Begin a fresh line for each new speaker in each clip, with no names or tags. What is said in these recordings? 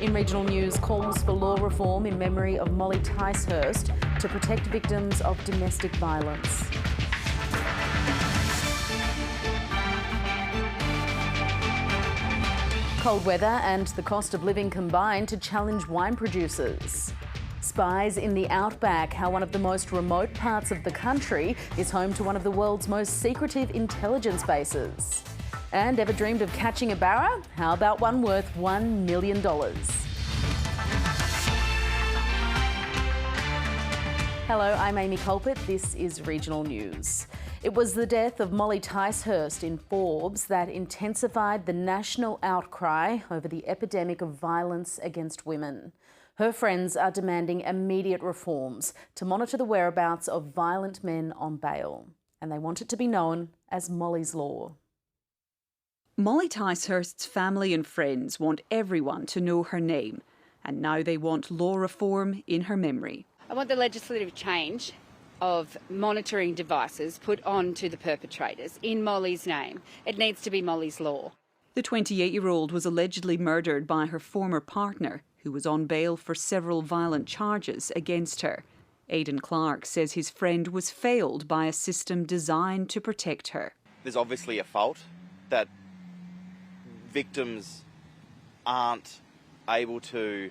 In regional news, calls for law reform in memory of Molly Ticehurst to protect victims of domestic violence. Cold weather and the cost of living combine to challenge wine producers. Spies in the outback, how one of the most remote parts of the country is home to one of the world's most secretive intelligence bases. And ever dreamed of catching a barra? How about one worth $1 million? Hello, I'm Amy Culpitt. This is Regional News. It was the death of Molly Ticehurst in Forbes that intensified the national outcry over the epidemic of violence against women. Her friends are demanding immediate reforms to monitor the whereabouts of violent men on bail. And they want it to be known as Molly's Law.
Molly Ticehurst's family and friends want everyone to know her name, and now they want law reform in her memory.
I want the legislative change of monitoring devices put on to the perpetrators in Molly's name. It needs to be Molly's Law.
The 28-year-old was allegedly murdered by her former partner, who was on bail for several violent charges against her. Aidan Clark says his friend was failed by a system designed to protect her.
There's obviously a fault that victims aren't able to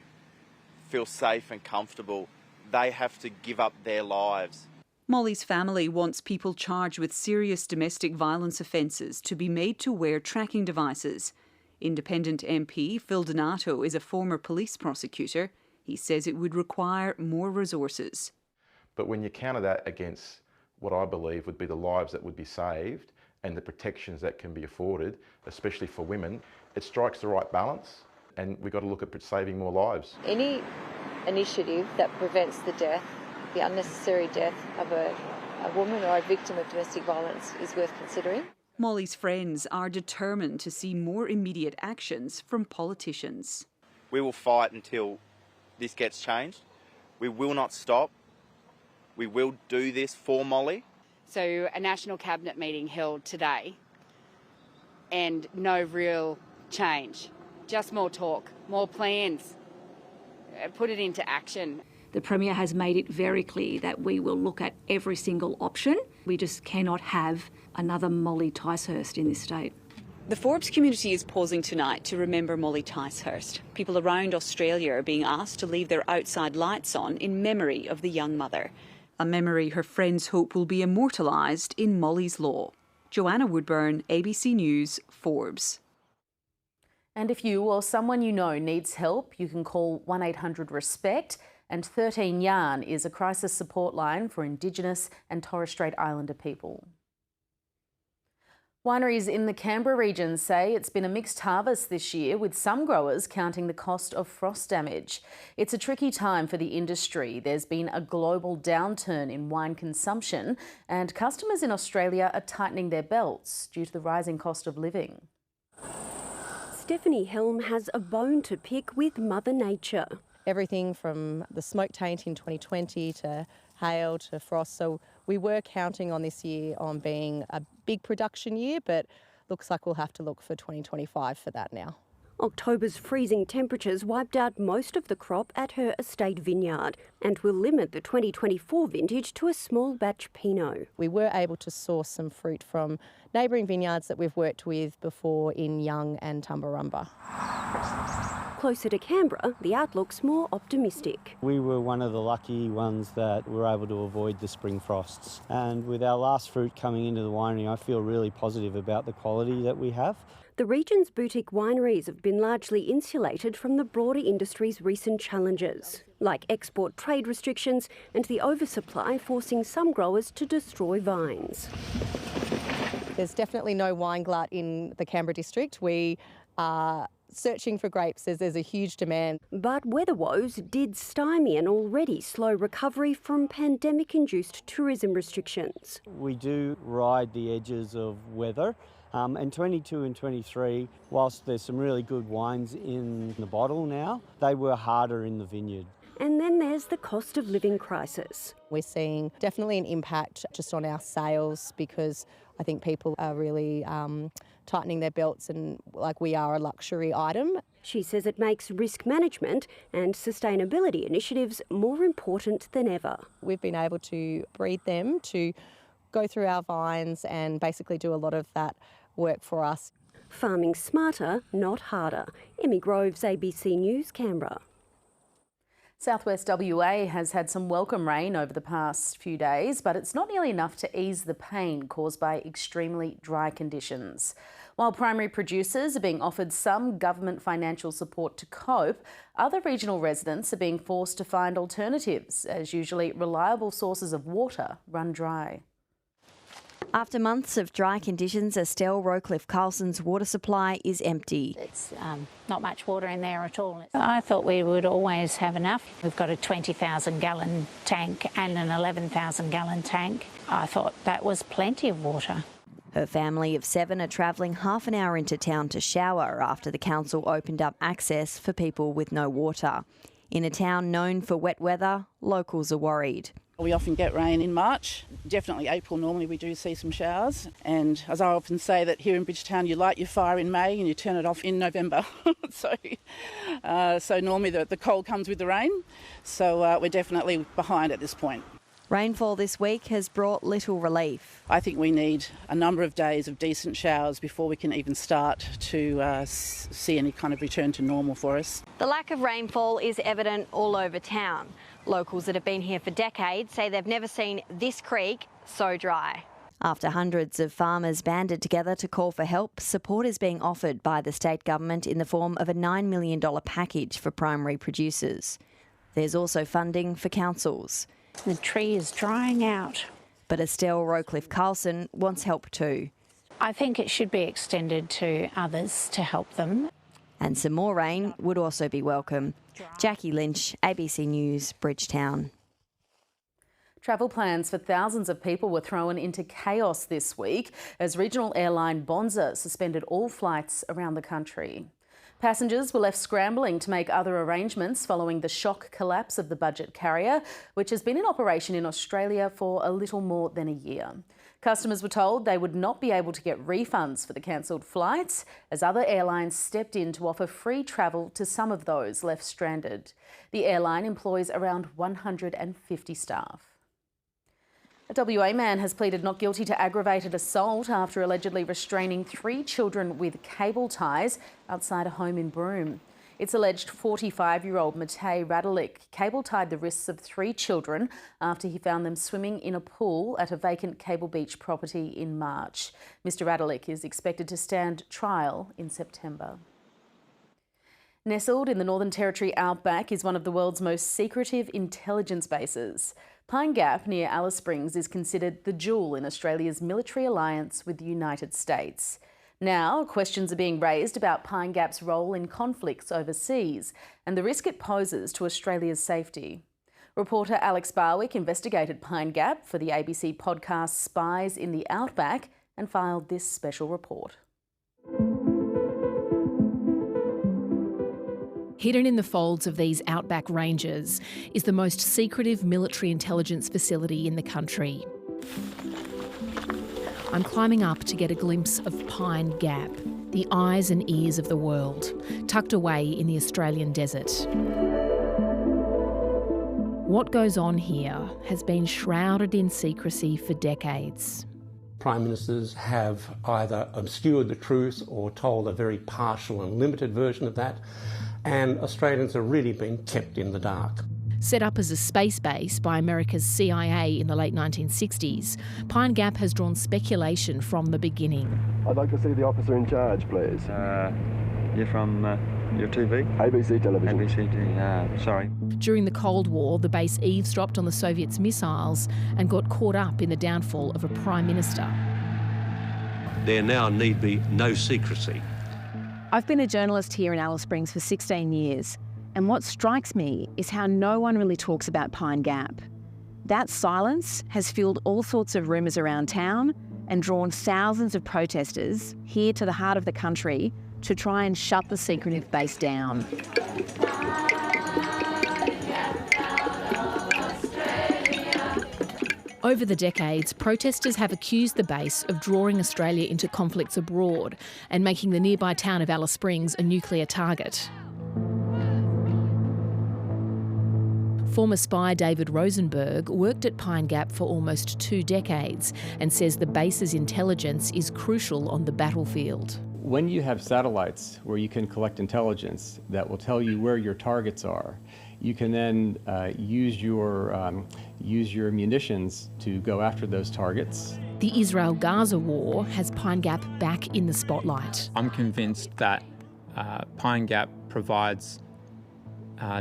feel safe and comfortable. They have to give up their lives.
Molly's family wants people charged with serious domestic violence offences to be made to wear tracking devices. Independent MP Phil Donato is a former police prosecutor. He says it would require more resources.
But when you counter that against what I believe would be the lives that would be saved and the protections that can be afforded, especially for women, it strikes the right balance, and we've got to look at saving more lives.
Any initiative that prevents the death, the unnecessary death of a woman or a victim of domestic violence is worth considering.
Molly's friends are determined to see more immediate actions from politicians.
We will fight until this gets changed. We will not stop. We will do this for Molly.
So a National Cabinet meeting held today and no real change. Just more talk, more plans. Put it into action.
The Premier has made it very clear that we will look at every single option. We just cannot have another Molly Ticehurst in this state.
The Forbes community is pausing tonight to remember Molly Ticehurst. People around Australia are being asked to leave their outside lights on in memory of the young mother. A memory her friends hope will be immortalised in Molly's Law. Joanna Woodburn, ABC News, Forbes.
And if you or someone you know needs help, you can call 1-800-RESPECT, and 13 Yarn is a crisis support line for Indigenous and Torres Strait Islander people. Wineries in the Canberra region say it's been a mixed harvest this year, with some growers counting the cost of frost damage. It's a tricky time for the industry. There's been a global downturn in wine consumption, and customers in Australia are tightening their belts due to the rising cost of living.
Stephanie Helm has a bone to pick with Mother Nature.
Everything from the smoke taint in 2020 to hail to frost. So we were counting on this year on being a big production year, but looks like we'll have to look for 2025 for that now.
October's freezing temperatures wiped out most of the crop at her estate vineyard and will limit the 2024 vintage to a small batch Pinot.
We were able to source some fruit from neighbouring vineyards that we've worked with before in Young and Tumbarumba.
Closer to Canberra, the outlook's more optimistic.
We were one of the lucky ones that were able to avoid the spring frosts. And with our last fruit coming into the winery, I feel really positive about the quality that we have.
The region's boutique wineries have been largely insulated from the broader industry's recent challenges, like export trade restrictions and the oversupply forcing some growers to destroy vines.
There's definitely no wine glut in the Canberra district. We are searching for grapes as there's a huge demand.
But weather woes did stymie an already slow recovery from pandemic-induced tourism restrictions.
We do ride the edges of weather. And 22 and 23, whilst there's some really good wines in the bottle now, they were harder in the vineyard.
And then there's the cost of living crisis.
We're seeing definitely an impact just on our sales because I think people are really tightening their belts and like we are a luxury item.
She says it makes risk management and sustainability initiatives more important than ever.
We've been able to breed them to go through our vines and basically do a lot of that work for us.
Farming smarter, not harder. Emmy Groves, ABC News, Canberra.
Southwest WA has had some welcome rain over the past few days, but it's not nearly enough to ease the pain caused by extremely dry conditions. While primary producers are being offered some government financial support to cope, other regional residents are being forced to find alternatives, as usually reliable sources of water run dry.
After months of dry conditions, Estelle Rowcliffe-Carlson's water supply is empty.
It's not much water in there at all. I thought we would always have enough. We've got a 20,000 gallon tank and an 11,000 gallon tank. I thought that was plenty of water.
Her family of 7 are travelling half an hour into town to shower after the council opened up access for people with no water. In a town known for wet weather, locals are worried.
We often get rain in March, definitely April normally we do see some showers, and as I often say that here in Bridgetown you light your fire in May and you turn it off in November. so normally the cold comes with the rain, so we're definitely behind at this point.
Rainfall this week has brought little relief.
I think we need a number of days of decent showers before we can even start to see any kind of return to normal for us.
The lack of rainfall is evident all over town. Locals that have been here for decades say they've never seen this creek so dry. After hundreds of farmers banded together to call for help, support is being offered by the state government in the form of a $9 million package for primary producers. There's also funding for councils.
The tree is drying out.
But Estelle Rowcliffe-Carlson wants help too.
I think it should be extended to others to help them.
And some more rain would also be welcome. Jackie Lynch, ABC News, Bridgetown.
Travel plans for thousands of people were thrown into chaos this week as regional airline Bonza suspended all flights around the country. Passengers were left scrambling to make other arrangements following the shock collapse of the budget carrier, which has been in operation in Australia for a little more than a year. Customers were told they would not be able to get refunds for the cancelled flights, as other airlines stepped in to offer free travel to some of those left stranded. The airline employs around 150 staff. A WA man has pleaded not guilty to aggravated assault after allegedly restraining 3 children with cable ties outside a home in Broome. It's alleged 45-year-old Matej Radulik cable-tied the wrists of 3 children after he found them swimming in a pool at a vacant Cable Beach property in March. Mr Radulik is expected to stand trial in September. Nestled in the Northern Territory outback is one of the world's most secretive intelligence bases. Pine Gap near Alice Springs is considered the jewel in Australia's military alliance with the United States. Now, questions are being raised about Pine Gap's role in conflicts overseas and the risk it poses to Australia's safety. Reporter Alex Barwick investigated Pine Gap for the ABC podcast Spies in the Outback and filed this special report.
Hidden in the folds of these outback ranges is the most secretive military intelligence facility in the country. I'm climbing up to get a glimpse of Pine Gap, the eyes and ears of the world, tucked away in the Australian desert. What goes on here has been shrouded in secrecy for decades.
Prime Ministers have either obscured the truth or told a very partial and limited version of that, and Australians have really been kept in the dark.
Set up as a space base by America's CIA in the late 1960s, Pine Gap has drawn speculation from the beginning.
I'd like to see the officer in charge, please.
You're from your TV?
ABC Television.
ABC, sorry.
During the Cold War, the base eavesdropped on the Soviets' missiles and got caught up in the downfall of a Prime Minister.
There now need be no secrecy.
I've been a journalist here in Alice Springs for 16 years. And what strikes me is how no one really talks about Pine Gap. That silence has fueled all sorts of rumours around town and drawn thousands of protesters here to the heart of the country to try and shut the secretive base down.
Over the decades, protesters have accused the base of drawing Australia into conflicts abroad and making the nearby town of Alice Springs a nuclear target. Former spy David Rosenberg worked at Pine Gap for almost 2 decades and says the base's intelligence is crucial on the battlefield.
When you have satellites where you can collect intelligence that will tell you where your targets are, you can then use your munitions to go after those targets.
The Israel-Gaza war has Pine Gap back in the spotlight.
I'm convinced that Pine Gap provides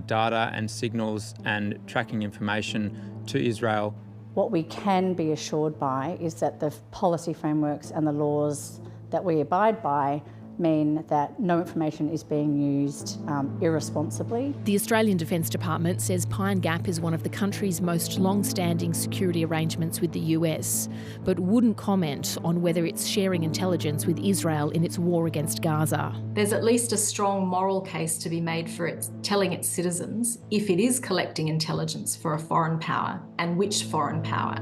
data and signals and tracking information to Israel.
What we can be assured by is that the policy frameworks and the laws that we abide by mean that no information is being used irresponsibly.
The Australian Defence Department says Pine Gap is one of the country's most long-standing security arrangements with the US, but wouldn't comment on whether it's sharing intelligence with Israel in its war against Gaza.
There's at least a strong moral case to be made for it telling its citizens if it is collecting intelligence for a foreign power and which foreign power.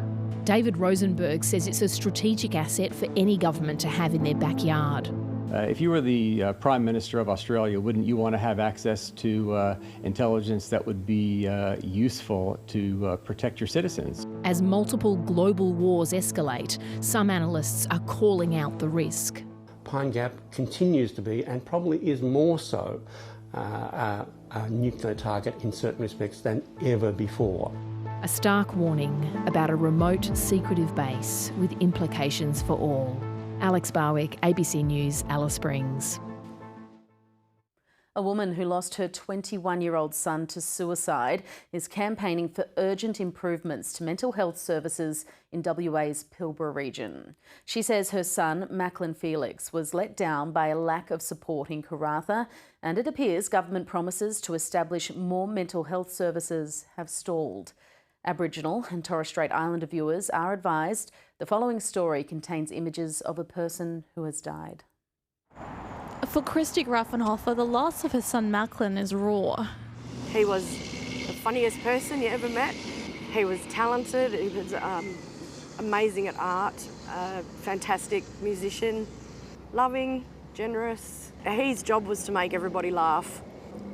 David Rosenberg says it's a strategic asset for any government to have in their backyard.
If you were the Prime Minister of Australia, wouldn't you want to have access to intelligence that would be useful to protect your citizens?
As multiple global wars escalate, some analysts are calling out the risk.
Pine Gap continues to be, and probably is more so, a nuclear target in certain respects than ever before.
A stark warning about a remote, secretive base with implications for all. Alex Barwick, ABC News, Alice Springs. A woman who lost her 21-year-old son to suicide is campaigning for urgent improvements to mental health services in WA's Pilbara region. She says her son, Macklin Felix, was let down by a lack of support in Karratha, and it appears government promises to establish more mental health services have stalled. Aboriginal and Torres Strait Islander viewers are advised the following story contains images of a person who has died.
For Christy Grafenhofer, the loss of her son Macklin is raw.
He was the funniest person you ever met. He was talented, he was amazing at art, a fantastic musician, loving, generous. His job was to make everybody laugh.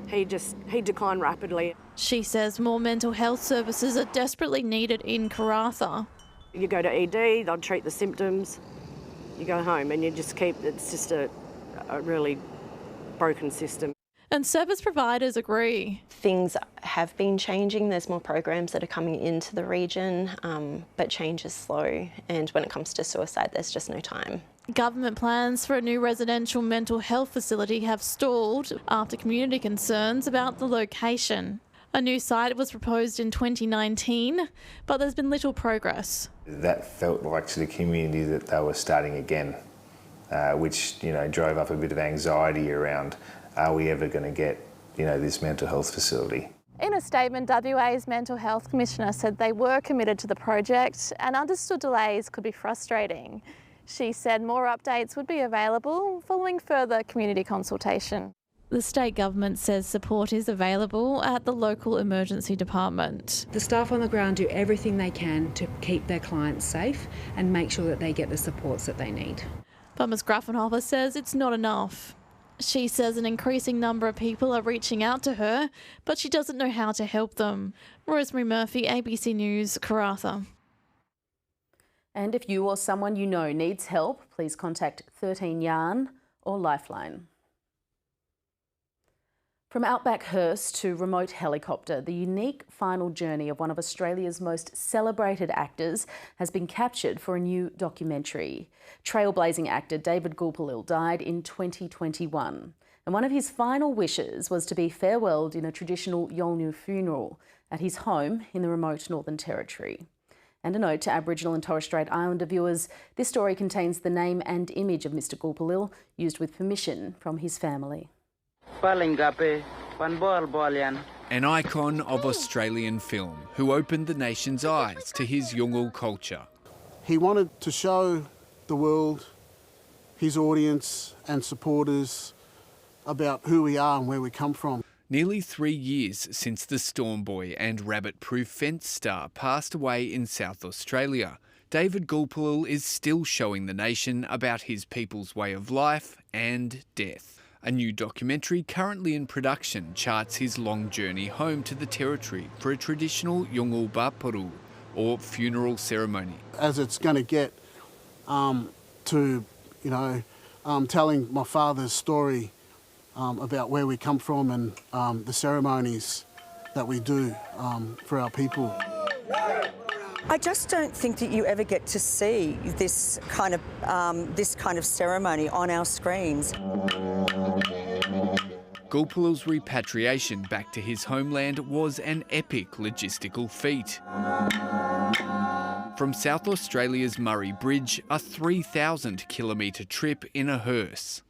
He declined rapidly.
She says more mental health services are desperately needed in Karratha.
You go to ED, they'll treat the symptoms, you go home and you just keep, it's just a really broken system.
And service providers agree.
Things have been changing. There's more programs that are coming into the region, but change is slow. And when it comes to suicide, there's just no time.
Government plans for a new residential mental health facility have stalled after community concerns about the location. A new site was proposed in 2019, but there's been little progress.
That felt like to the community that they were starting again, which drove up a bit of anxiety around, are we ever going to get this mental health facility?
In a statement, WA's Mental Health Commissioner said they were committed to the project and understood delays could be frustrating. She said more updates would be available following further community consultation. The state government says support is available at the local emergency department.
The staff on the ground do everything they can to keep their clients safe and make sure that they get the supports that they need.
But Ms Grafenhofer says it's not enough. She says an increasing number of people are reaching out to her, but she doesn't know how to help them. Rosemary Murphy, ABC News, Karratha.
And if you or someone you know needs help, please contact 13 Yarn or Lifeline. From outback hearse to remote helicopter, the unique final journey of one of Australia's most celebrated actors has been captured for a new documentary. Trailblazing actor David Gulpilil died in 2021, and one of his final wishes was to be farewelled in a traditional Yolngu funeral at his home in the remote Northern Territory. And a note to Aboriginal and Torres Strait Islander viewers, this story contains the name and image of Mr Gulpilil, used with permission from his family.
An icon of Australian film who opened the nation's eyes to his Yolngu culture.
He wanted to show the world, his audience and supporters, about who we are and where we come from.
Nearly 3 years since the Storm Boy and rabbit-proof fence star passed away in South Australia, David Culpitt is still showing the nation about his people's way of life and death. A new documentary currently in production charts his long journey home to the Territory for a traditional Yolngu Bapuru, or funeral ceremony.
As it's going to get to, telling my father's story about where we come from and the ceremonies that we do for our people.
I just don't think that you ever get to see this kind of ceremony on our screens.
Culpitt's repatriation back to his homeland was an epic logistical feat. From South Australia's Murray Bridge, a 3,000-kilometre trip in a hearse.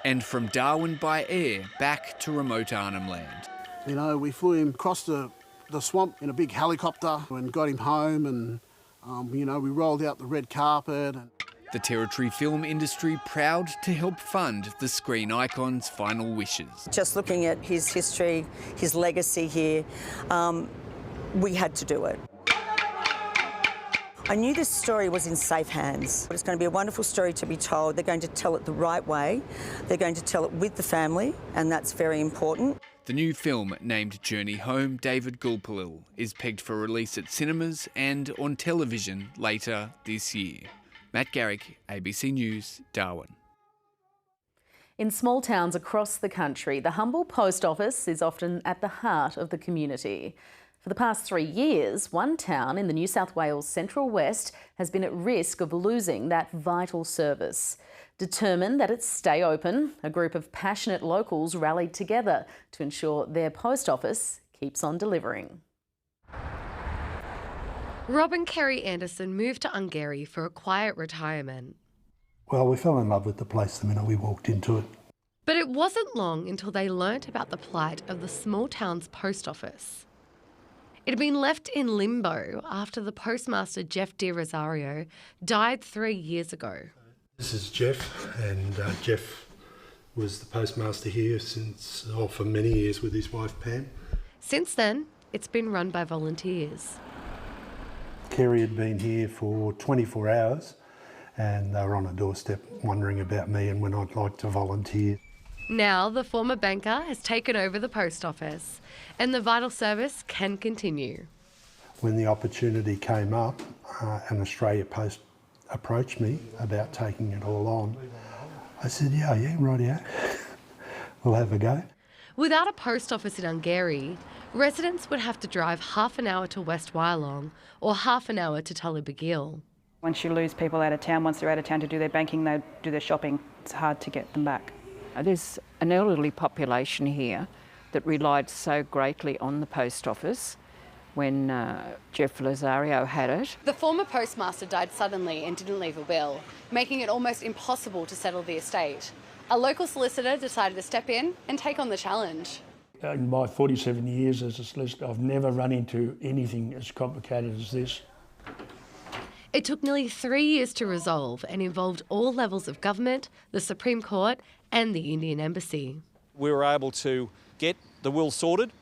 And from Darwin by air back to remote Arnhem Land.
We flew him across the swamp in a big helicopter and got him home, and we rolled out the red carpet.
The Territory film industry proud to help fund the screen icon's final wishes.
Just looking at his history, his legacy here, we had to do it. I knew this story was in safe hands. It's going to be a wonderful story to be told. They're going to tell it the right way. They're going to tell it with the family, and that's very important.
The new film, named Journey Home, David Culpitt, is pegged for release at cinemas and on television later this year. Matt Garrick, ABC News, Darwin.
In small towns across the country, the humble post office is often at the heart of the community. For the past 3 years, one town in the New South Wales Central West has been at risk of losing that vital service. Determined that it stay open, a group of passionate locals rallied together to ensure their post office keeps on delivering.
Rob and Kerry Anderson moved to Ungary for a quiet retirement.
Well, we fell in love with the place the minute we walked into it.
But it wasn't long until they learnt about the plight of the small town's post office. It had been left in limbo after the postmaster Jeff De Rosario died 3 years ago.
This is Jeff, and Jeff was the postmaster here for many years with his wife Pam.
Since then, it's been run by volunteers.
Kerry had been here for 24 hours and they were on a doorstep wondering about me and when I'd like to volunteer.
Now the former banker has taken over the post office and the vital service can continue.
When the opportunity came up and Australia Post approached me about taking it all on, I said, yeah, rightio, we'll have a go.
Without a post office in Ungary, residents would have to drive half an hour to West Wyalong or half an hour to Tullibagil.
Once you lose people out of town, once they're out of town to do their banking, they do their shopping, it's hard to get them back.
There's an elderly population here that relied so greatly on the post office when Jeff Lazario had it.
The former postmaster died suddenly and didn't leave a will, making it almost impossible to settle the estate. A local solicitor decided to step in and take on the challenge.
In my 47 years as a solicitor, I've never run into anything as complicated as this.
It took nearly 3 years to resolve and involved all levels of government, the Supreme Court and the Indian Embassy.
We were able to get the will sorted,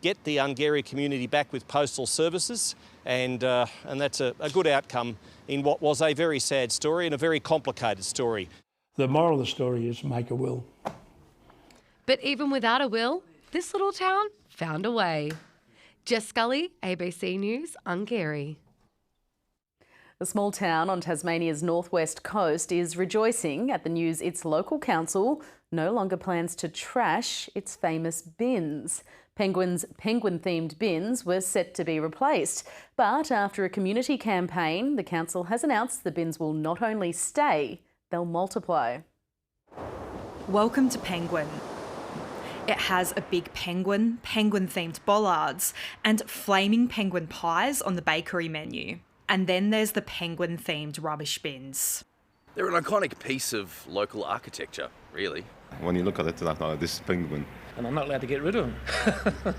get the Ungary community back with postal services, and that's a good outcome in what was a very sad story and a very complicated story.
The moral of the story is make a will.
But even without a will, this little town found a way. Jess Scully, ABC News, Ungary.
A small town on Tasmania's northwest coast is rejoicing at the news its local council no longer plans to trash its famous bins. Penguin-themed bins were set to be replaced, but after a community campaign, the council has announced the bins will not only stay, they'll multiply.
Welcome to Penguin. It has a big penguin, penguin-themed bollards, and flaming penguin pies on the bakery menu. And then there's the penguin-themed rubbish bins.
They're an iconic piece of local architecture, really.
When you look at it, like this penguin.
And I'm not allowed to get rid of them.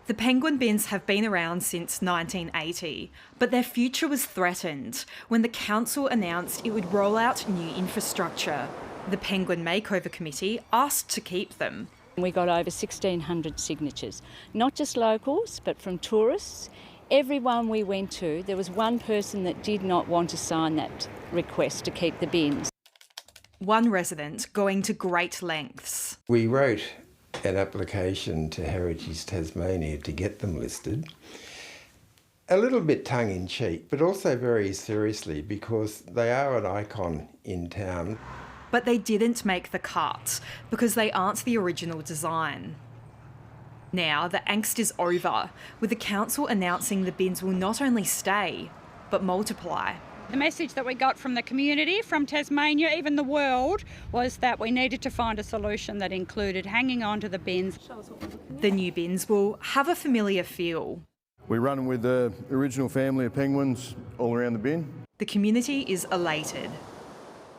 The penguin bins have been around since 1980, but their future was threatened when the council announced it would roll out new infrastructure. The Penguin Makeover Committee asked to keep them.
We got over 1,600 signatures, not just locals, but from tourists. Everyone we went to, there was one person that did not want to sign that request to keep the bins.
One resident going to great lengths.
We wrote an application to Heritage Tasmania to get them listed. A little bit tongue-in-cheek, but also very seriously, because they are an icon in town.
But they didn't make the cut because they aren't the original design. Now the angst is over, with the council announcing the bins will not only stay, but multiply.
The message that we got from the community, from Tasmania, even the world, was that we needed to find a solution that included hanging on to the bins.
The new bins will have a familiar feel.
We run with the original family of penguins all around the bin.
The community is elated.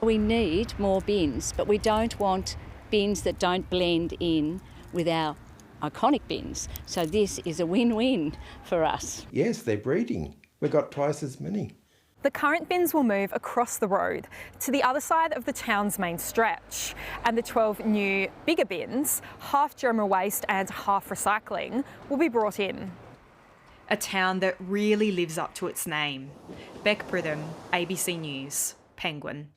We need more bins, but we don't want bins that don't blend in with our iconic bins. So this is a win-win for us.
Yes, they're breeding. We've got twice as many.
The current bins will move across the road to the other side of the town's main stretch, and the 12 new bigger bins, half general waste and half recycling, will be brought in. A town that really lives up to its name. Beck Pritham, ABC News, Penguin.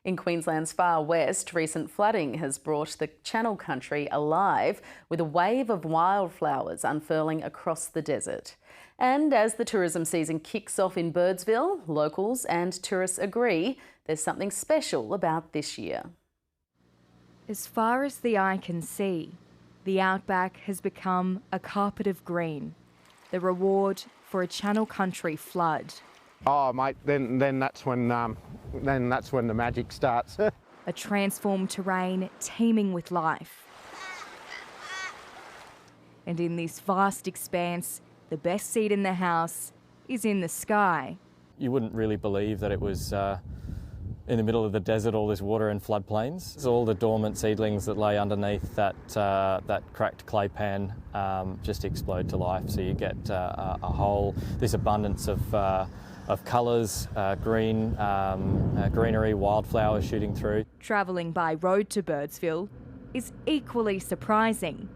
In Queensland's far west, recent flooding has brought the Channel Country alive with a wave of wildflowers unfurling across the desert. And as the tourism season kicks off in Birdsville, locals and tourists agree there's something special about this year.
As far as the eye can see, the outback has become a carpet of green, the reward for a Channel Country flood.
Oh, mate, then that's when the magic starts.
A transformed terrain teeming with life. And in this vast expanse, the best seat in the house is in the sky.
You wouldn't really believe that it was in the middle of the desert, all this water and floodplains. So all the dormant seedlings that lay underneath that cracked clay pan just explode to life. So you get this abundance of colours, green, greenery, wildflowers shooting through.
Travelling by road to Birdsville is equally surprising.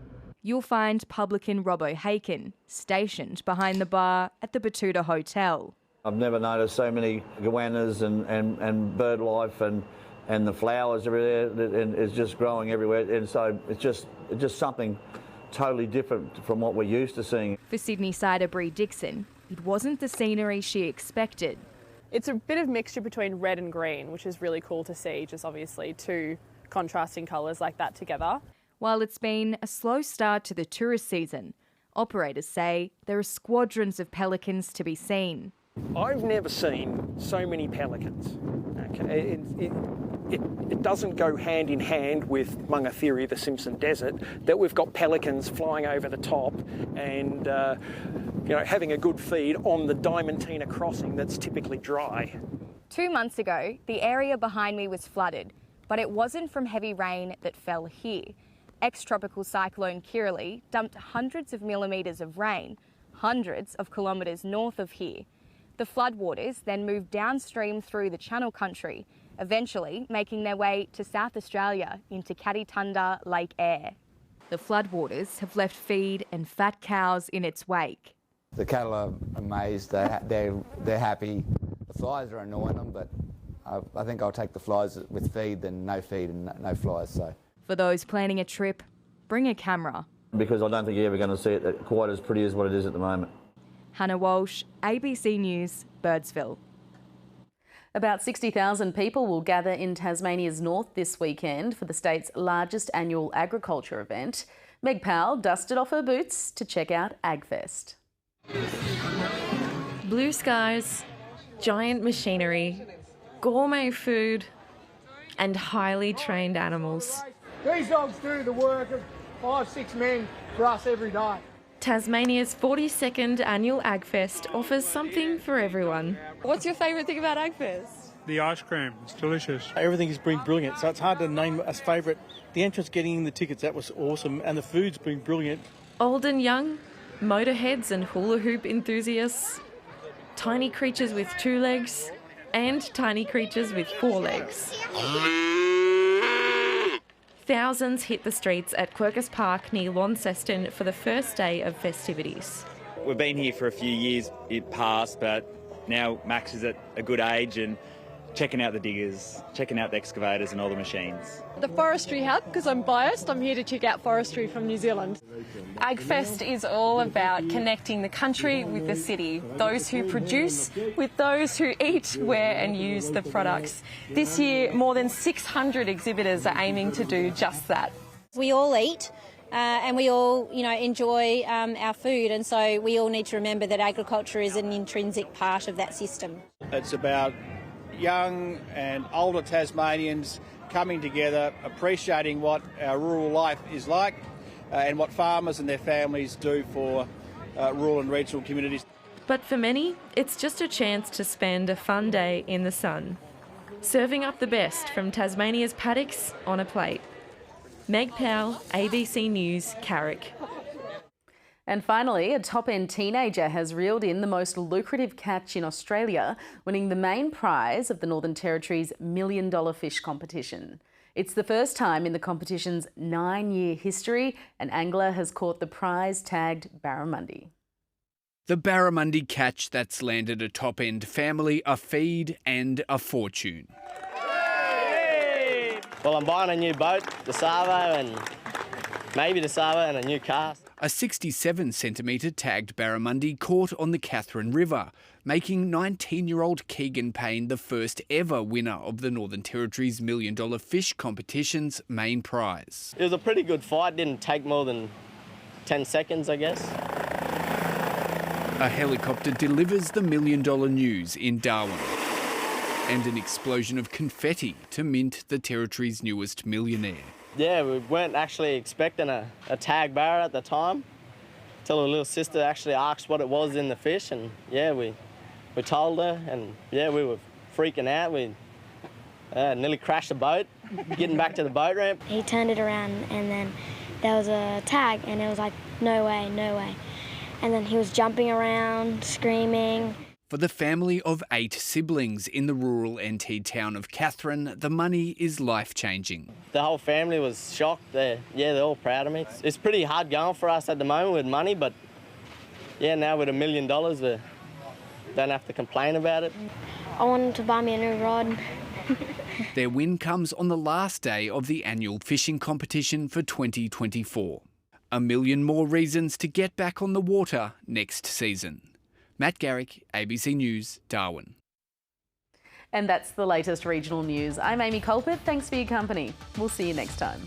You'll find publican Robbo Haken stationed behind the bar at the Batuta Hotel.
I've never noticed so many goannas and bird life and the flowers everywhere, and it's just growing everywhere, and so it's just something totally different from what we're used to seeing.
For Sydney sider Bree Dixon, it wasn't the scenery she expected.
It's a bit of mixture between red and green, which is really cool to see, just obviously two contrasting colours like that together.
While it's been a slow start to the tourist season, operators say there are squadrons of pelicans to be seen.
I've never seen so many pelicans. Okay, it doesn't go hand in hand with Mungathiri, the Simpson Desert, that we've got pelicans flying over the top and having a good feed on the Diamantina crossing that's typically dry.
2 months ago, the area behind me was flooded, but it wasn't from heavy rain that fell here. Ex-tropical cyclone Kirrily dumped hundreds of millimetres of rain, hundreds of kilometres north of here. The floodwaters then moved downstream through the Channel Country, eventually making their way to South Australia into Kaditunda Lake Eyre. The floodwaters have left feed and fat cows in its wake.
The cattle are amazed, they're happy. The flies are annoying them, but I think I'll take the flies with feed than no feed and no flies. So.
For those planning a trip, bring a camera.
Because I don't think you're ever going to see it quite as pretty as what it is at the moment.
Hannah Walsh, ABC News, Birdsville.
About 60,000 people will gather in Tasmania's north this weekend for the state's largest annual agriculture event. Meg Powell dusted off her boots to check out Agfest.
Blue skies, giant machinery, gourmet food, and highly trained animals.
These dogs do the work of 5-6 men for us every day.
Tasmania's 42nd annual Agfest offers something for everyone.
What's your favourite thing about Agfest?
The ice cream, it's delicious. Everything has been brilliant, so it's hard to name a favourite. The entrance getting in the tickets, that was awesome, and the food's been brilliant.
Old and young, motorheads and hula hoop enthusiasts, tiny creatures with 2 legs, and tiny creatures with 4 legs. Thousands hit the streets at Quercus Park near Launceston for the first day of festivities.
We've been here for a few years past, but now Max is at a good age and checking out the diggers, checking out the excavators and all the machines.
The forestry hub, because I'm biased, I'm here to check out forestry from New Zealand.
Agfest is all about connecting the country with the city, those who produce with those who eat, wear and use the products. This year, more than 600 exhibitors are aiming to do just that.
We all eat. And we all, enjoy our food, and so we all need to remember that agriculture is an intrinsic part of that system.
It's about young and older Tasmanians coming together, appreciating what our rural life is like and what farmers and their families do for rural and regional communities.
But for many, it's just a chance to spend a fun day in the sun, serving up the best from Tasmania's paddocks on a plate. Meg Powell, ABC News, Carrick.
And finally, a top-end teenager has reeled in the most lucrative catch in Australia, winning the main prize of the Northern Territory's $1 million fish competition. It's the first time in the competition's 9-year history an angler has caught the prize tagged barramundi.
The barramundi catch that's landed a top-end family a feed and a fortune.
Well, I'm buying a new boat, the Savo, and maybe the Savo and a new cast.
A 67-centimetre tagged barramundi caught on the Katherine River, making 19-year-old Keegan Payne the first ever winner of the Northern Territory's $1 million fish competition's main prize.
It was a pretty good fight, didn't take more than 10 seconds, I guess.
A helicopter delivers the $1 million news in Darwin, and an explosion of confetti to mint the Territory's newest millionaire.
Yeah, we weren't actually expecting a tag barra at the time, till her little sister actually asked what it was in the fish, and yeah, we told her, and yeah, we were freaking out. We nearly crashed the boat, getting back to the boat ramp.
He turned it around, and then there was a tag, and it was like, no way, no way. And then he was jumping around, screaming.
For the family of 8 siblings in the rural NT town of Katherine, the money is life-changing.
The whole family was shocked. They're all proud of me. It's pretty hard going for us at the moment with money, but yeah, now with $1 million, we don't have to complain about it.
I want him to buy me a new rod.
Their win comes on the last day of the annual fishing competition for 2024. 1 million more reasons to get back on the water next season. Matt Garrick, ABC News, Darwin.
And that's the latest regional news. I'm Amy Culpitt. Thanks for your company. We'll see you next time.